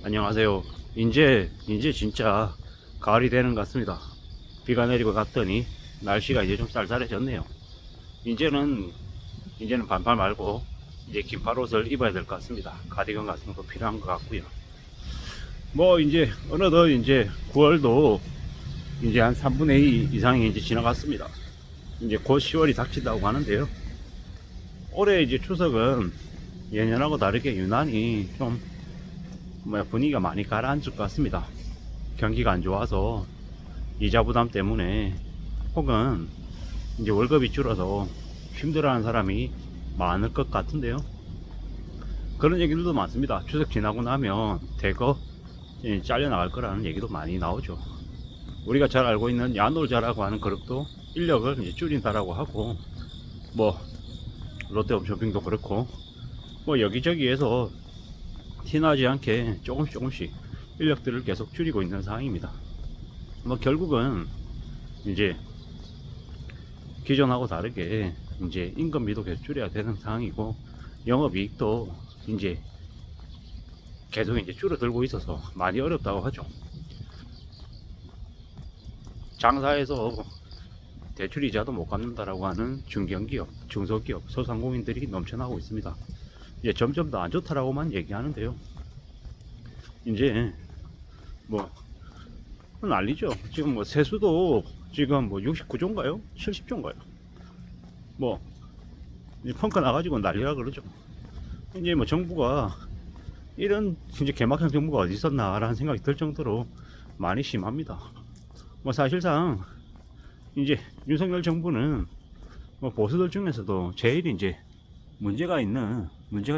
안녕하세요. 이제 진짜 가을이 되는 것 같습니다. 비가 내리고 갔더니 날씨가 이제 좀 쌀쌀해졌네요. 이제는 반팔 말고 이제 긴팔 옷을 입어야 될 것 같습니다. 가디건 같은 것도 필요한 것 같고요. 뭐 이제 어느덧 이제 9월도 이제 한 3분의 2 이상이 이제 지나갔습니다. 이제 곧 10월이 닥친다고 하는데요. 올해 이제 추석은 예년하고 다르게 유난히 좀 분위기가 많이 가라앉을 것 같습니다. 경기가 안 좋아서 이자 부담 때문에 혹은 이제 월급이 줄어서 힘들어하는 사람이 많을 것 같은데요. 그런 얘기들도 많습니다. 추석 지나고 나면 대거 잘려 나갈 거라는 얘기도 많이 나오죠. 우리가 잘 알고 있는 야놀자라고 하는 그룹도 인력을 이제 줄인다라고 하고, 뭐 롯데홈쇼핑도 그렇고 뭐 여기저기에서 티나지 않게 조금씩 인력들을 계속 줄이고 있는 상황입니다. 뭐 결국은 이제 기존하고 다르게 이제 임금비도 계속 줄여야 되는 상황이고, 영업이익도 이제 계속 이제 줄어들고 있어서 많이 어렵다고 하죠. 장사에서 대출이자도 못 갚는다라고 하는 중견기업, 중소기업, 소상공인들이 넘쳐나고 있습니다. 이제 점점 더 안 좋다라고만 얘기하는데요. 이제 뭐 난리죠. 지금 뭐 세수도 지금 뭐 69조인가요? 70조인가요? 뭐 펑크 나가지고 난리라 그러죠. 이제 뭐 정부가 이런 이제 개막형 정부가 어디 있었나라는 생각이 들 정도로 많이 심합니다. 뭐 사실상 이제 윤석열 정부는 뭐 보수들 중에서도 제일 이제 문제가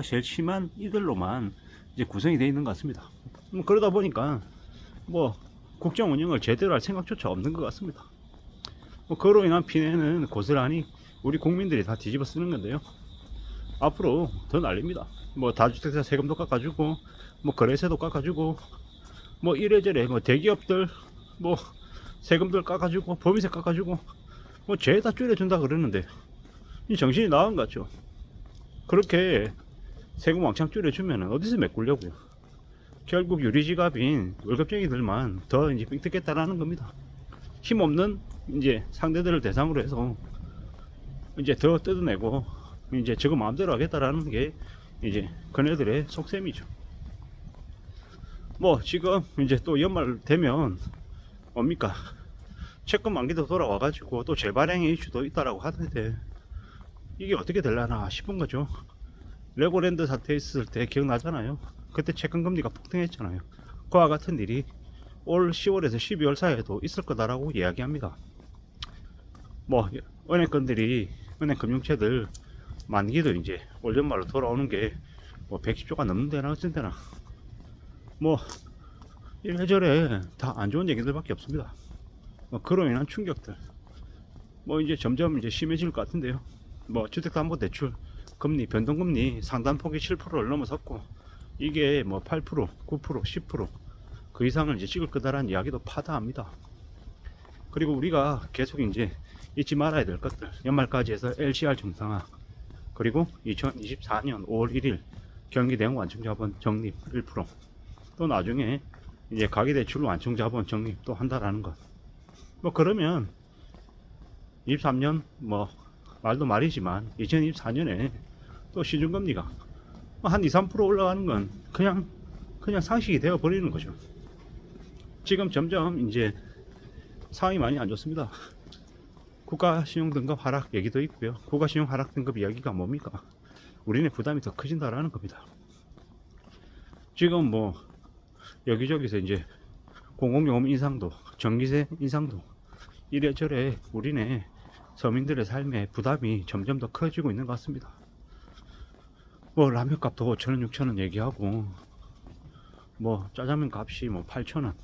제일 심한 이들로만 이제 구성이 되어 있는 것 같습니다. 그러다 보니까 뭐 국정 운영을 제대로 할 생각조차 없는 것 같습니다. 뭐 그로 인한 피해는 고스란히 우리 국민들이 다 뒤집어 쓰는 건데요. 앞으로 더 난립니다. 뭐 다주택자 세금도 깎아주고, 뭐 거래세도 깎아주고, 뭐 이래저래 뭐 대기업들 뭐 세금들 깎아주고, 법인세 깎아주고, 뭐 죄다 줄여준다 그러는데 이 정신이 나간 것 같죠. 그렇게 세금 왕창 줄여주면 어디서 메꾸려고요. 결국 유리지갑인 월급쟁이들만 더 이제 삥 뜯겠다라는 겁니다. 힘없는 이제 상대들을 대상으로 해서 이제 더 뜯어내고 이제 저거 마음대로 하겠다라는 게 이제 그네들의 속셈이죠. 뭐 지금 이제 또 연말 되면 뭡니까, 채권 만기도 돌아와가지고 또 재발행의 이슈도 있다라고 하던데 이게 어떻게 될라나 싶은 거죠. 레고랜드 사태 있을 때 기억나잖아요. 그때 채권 금리가 폭등했잖아요. 그와 같은 일이 올 10월에서 12월 사이에도 있을 거다라고 이야기합니다. 뭐 은행 금융체들 만기도 이제 올 연말로 돌아오는 게 뭐 110조가 넘는데나 어쩐데나 뭐 이래저래 다 안 좋은 얘기들밖에 없습니다. 뭐 그로 인한 충격들 뭐 이제 점점 이제 심해질 것 같은데요. 뭐 주택담보대출 금리, 변동금리 상단폭이 7%를 넘어섰고 이게 뭐 8%, 9%, 10%그 이상을 이제 찍을 거다라는 이야기도 파다합니다. 그리고 우리가 계속 이제 잊지 말아야 될 것들, 연말까지 해서 LCR 정상화, 그리고 2024년 5월 1일 경기대형 완충자본 적립 1%, 또 나중에 이제 가계대출 완충자본 적립 또 한다라는 것. 뭐 그러면 23년 뭐 말도 말이지만 2024년에 또 시중금리가 한 2, 3% 올라가는 건 그냥 상식이 되어 버리는 거죠. 지금 점점 이제 상황이 많이 안 좋습니다. 국가신용등급 하락 얘기도 있고요. 국가신용 하락 등급 이야기가 뭡니까? 우리네 부담이 더 커진다라는 겁니다. 지금 뭐 여기저기서 이제 공공요금 인상도, 전기세 인상도 이래저래 우리네 서민들의 삶의 부담이 점점 더 커지고 있는 것 같습니다. 뭐 라면값도 5,000원, 6,000원 얘기하고, 뭐 짜장면 값이 뭐 8,000원,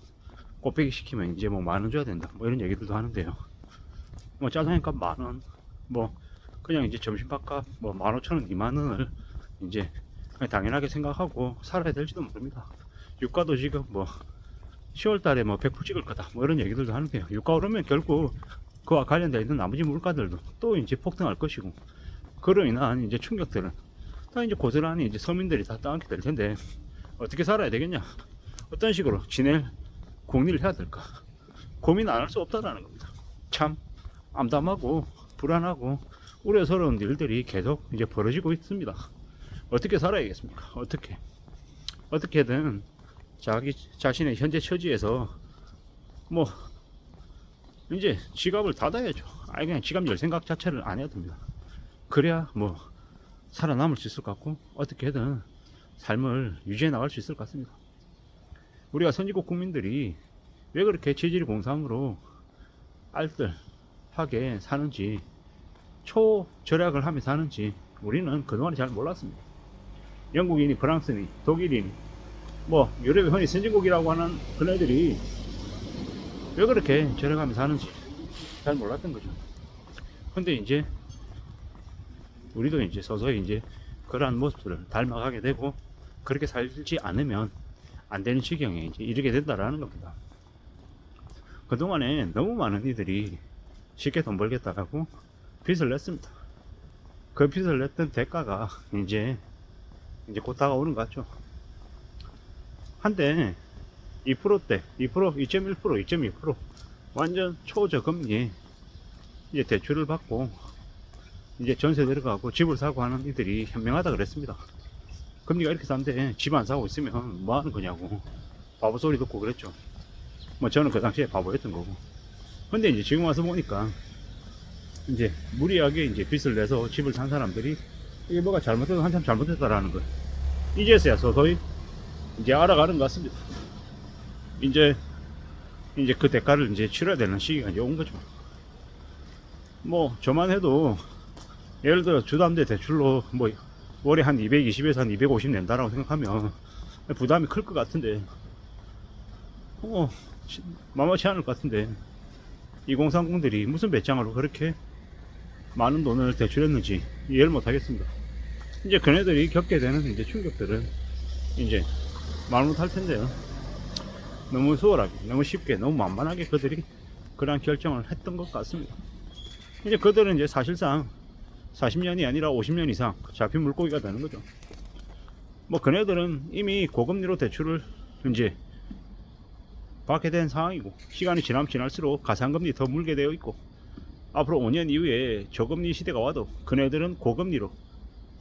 곱빼기 시키면 이제 뭐 만원 줘야 된다, 뭐 이런 얘기들도 하는데요. 뭐 짜장면 값 만원, 뭐 그냥 이제 점심밥값 뭐 15,000원, 2만원을 이제 그냥 당연하게 생각하고 살아야 될지도 모릅니다. 유가도 지금 뭐 10월달에 뭐 100% 찍을 거다, 뭐 이런 얘기들도 하는데요. 유가 오르면 결국 그와 관련되어 있는 나머지 물가들도 또 이제 폭등할 것이고, 그로 인한 이제 충격들은 다 이제 고스란히 이제 서민들이 다 떠안게 될 텐데 어떻게 살아야 되겠냐? 어떤 식으로 지낼 공리를 해야 될까 고민 안 할 수 없다라는 겁니다. 참 암담하고 불안하고 우려스러운 일들이 계속 이제 벌어지고 있습니다. 어떻게 살아야겠습니까? 어떻게든 자기 자신의 현재 처지에서 뭐 이제 지갑을 닫아야죠. 아니 그냥 지갑 열 생각 자체를 안 해야 됩니다. 그래야 뭐 살아남을 수 있을 것 같고 어떻게든 삶을 유지해 나갈 수 있을 것 같습니다. 우리가 선진국 국민들이 왜 그렇게 체질 공상으로 알뜰하게 사는지 초절약을 하며 사는지 우리는 그동안에 잘 몰랐습니다. 영국인이 프랑스니 독일인이 뭐 유럽의 흔히 선진국이라고 하는 그네들이 왜 그렇게 절약하며 사는지 잘 몰랐던 거죠. 근데 이제 우리도 이제 서서히 이제 그러한 모습들을 닮아가게 되고 그렇게 살지 않으면 안 되는 지경에 이제 이르게 된다라는 겁니다. 그동안에 너무 많은 이들이 쉽게 돈 벌겠다라고 빚을 냈습니다. 그 빚을 냈던 대가가 이제 곧 다가오는 것 같죠. 한때 2%대, 2%, 2.1%, 2.2% 완전 초저금리 이제 대출을 받고 이제 전세 들어가고 집을 사고 하는 이들이 현명하다 그랬습니다. 금리가 이렇게 싼데 집 안 사고 있으면 뭐 하는 거냐고 바보 소리 듣고 그랬죠. 뭐 저는 그 당시에 바보였던 거고. 근데 이제 지금 와서 보니까 이제 무리하게 이제 빚을 내서 집을 산 사람들이 이게 뭐가 잘못해서 한참 잘못했다라는 걸 이제서야 서서히 이제 알아가는 것 같습니다. 이제 그 대가를 이제 치러야 되는 시기가 이제 온 거죠. 뭐 저만 해도 예를 들어 주담대 대출로 뭐 월에 한 220에서 한 250 낸다라고 생각하면 부담이 클 것 같은데 만만치 않을 것 같은데 2030들이 무슨 배짱으로 그렇게 많은 돈을 대출했는지 이해를 못 하겠습니다. 이제 그네들이 겪게 되는 이제 충격들은 이제 말 못할 텐데요. 너무 수월하게, 너무 쉽게, 너무 만만하게 그들이 그러한 결정을 했던 것 같습니다. 이제 그들은 이제 사실상 40년이 아니라 50년 이상 잡힌 물고기가 되는 거죠. 뭐 그네들은 이미 고금리로 대출을 이제 받게 된 상황이고 시간이 지나면 지날수록 가상금리 더 물게 되어 있고 앞으로 5년 이후에 저금리 시대가 와도 그네들은 고금리로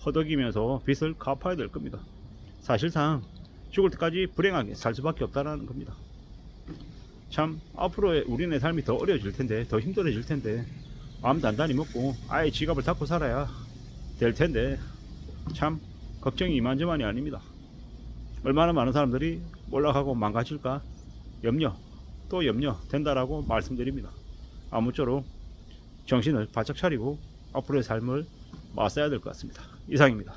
허덕이면서 빚을 갚아야 될 겁니다. 사실상 죽을 때까지 불행하게 살 수밖에 없다는 겁니다. 참 앞으로의 우리네 삶이 더 어려워질 텐데 더 힘들어질 텐데 마음 단단히 먹고 아예 지갑을 닫고 살아야 될 텐데 참 걱정이 이만저만이 아닙니다. 얼마나 많은 사람들이 몰락하고 망가질까 염려 또 염려 된다라고 말씀드립니다. 아무쪼록 정신을 바짝 차리고 앞으로의 삶을 맞서야 될 것 같습니다. 이상입니다.